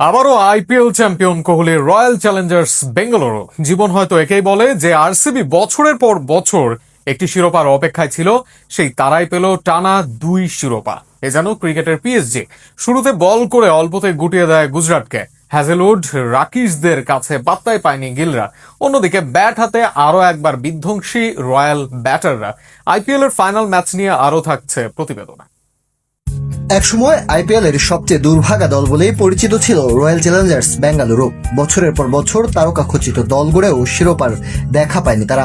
আবারও IPL champion কোহলির royal Challengers Bengaluru. জীবন হয়তো একেই বলে যে আরসিবি বছরের পর বছর একটি শিরোপার অপেক্ষায় ছিল, সেই তারাই পেল টানা 2 শিরোপা। এ যেন ক্রিকেটের পিএসজি। শুরুতে বল করে অল্পতে গুটিয়ে দেয় গুজরাটকে। হ্যাজেলউড, রাকিশদের কাছে পাত্তাই পায়নি গিলরা। অন্যদিকে ব্যাট হাতে আরো একবার বিধ্বংসী রয়্যাল ব্যাটাররা। আইপিএল এর ফাইনাল ম্যাচ নিয়ে আরো থাকছে প্রতিবেদনে। একসময় আইপিএল এর সবচেয়ে দুর্ভাগা দল বলেই পরিচিত ছিল রয়্যাল চ্যালেঞ্জার্স বেঙ্গালুরু। বছরের পর বছর তারকা খচিত দল গড়েও শিরোপার দেখা পায়নি তারা।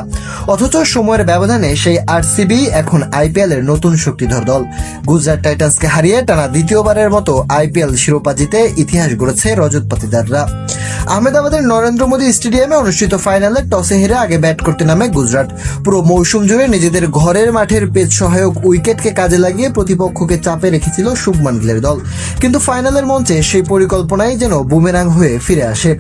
অথচ সময়ের ব্যবধানে সেই আরসিবি এখন আইপিএল এর নতুন শক্তিধর দল। গুজরাট টাইটান্সকে হারিয়ে টানা দ্বিতীয়বারের মতো আইপিএল শিরোপা জিতে ইতিহাস গড়েছে রজত পাতিদাররা। আহমেদাবাদের নরেন্দ্র মোদী স্টেডিয়ামে অনুষ্ঠিত ফাইনালে টসে হেরে আগে ব্যাট করতে নামে গুজরাট। পুরো মৌসুম জুড়ে নিজেদের ঘরের মাঠের পেস সহায়ক উইকেটকে কাজে লাগিয়ে প্রতিপক্ষকে চাপে রেখেছিল শুভমান গিলের দল। কিন্তু ফাইনালের মঞ্চে সেই পরিকল্পনাই যেন বুমেরাং হয়ে ফিরে আসে।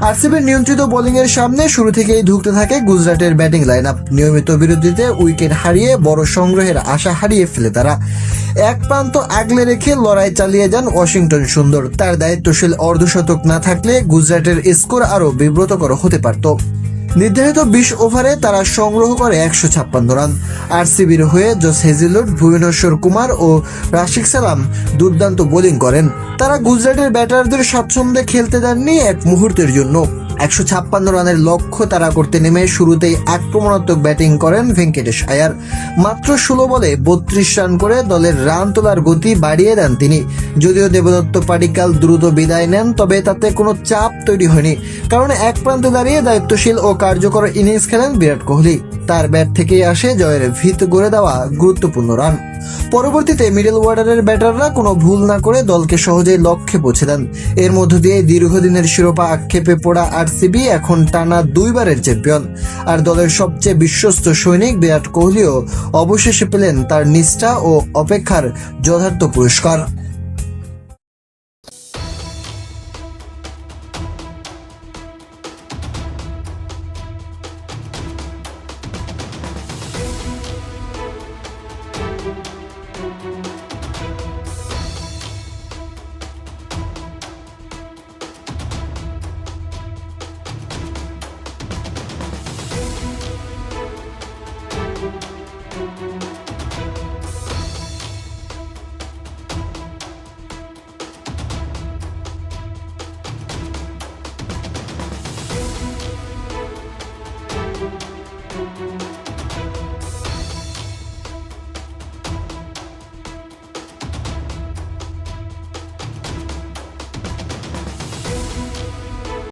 আরসিবির নিয়ন্ত্রিত বোলিং এর সামনে শুরু থেকেই ধুঁকতে থাকে গুজরাটের ব্যাটিং লাইন আপ। নিয়মিত বিরতিতে উইকেট হারিয়ে বড় সংগ্রহের আশা হারিয়ে ফেলে তারা। এক প্রান্ত আগলে রেখে লড়াই চালিয়ে যান ওয়াশিংটন সুন্দর। তার দায়িত্বশীল অর্ধশতক না থাকলে গুজরাটের স্কোর আরো বিব্রতকর হতে পারত। নির্ধারিত 20 ওভারে তারা সংগ্রহ করে 156 রান। আরসিবির হয়ে জস হেজেলউড, ভুবনেশ্বর কুমার ও রাশিক সালাম দুর্দান্ত বোলিং করেন। তারা গুজরাটের ব্যাটারদের স্বাচ্ছন্দ্যে খেলতে দেননি এক মুহূর্তের জন্য। 156 রানের লক্ষ্য তারা করতে নেমে শুরুতেই আক্রমণাত্মক ব্যাটিং করেন ভেঙ্কটেশ আয়ার। মাত্র 16 বলে 32 রান করে দলের রান তোলার গতি বাড়িয়ে দেন তিনি। যদিও দেবদত্ত পাডিক্কাল দ্রুত বিদায় নেন, তবে তাতে কোনো চাপ তৈরি হয়নি, কারণ এক প্রান্তে দাঁড়িয়ে দায়িত্বশীল ও কার্যকর ইনিংস খেলেন বিরাট কোহলি। তার ব্যাট থেকেই আসে জয়ের ভিত গড়ে দেওয়া গুরুত্বপূর্ণ রান। পরবর্তীতে মিডল অর্ডারের ব্যাটাররা কোনো ভুল না করে দলকে সহজেই লক্ষ্যে পৌঁছে দেন। এর মধ্য দিয়ে দীর্ঘদিনের শিরোপা আক্ষেপে পড়া আরসিবি এখন টানা 2 বারের চ্যাম্পিয়ন। আর দলের সবচেয়ে বিশ্বস্ত সৈনিক বিরাট কোহলিও অবশেষে পেলেন তার নিষ্ঠা ও অপেক্ষার যথার্থ পুরস্কার।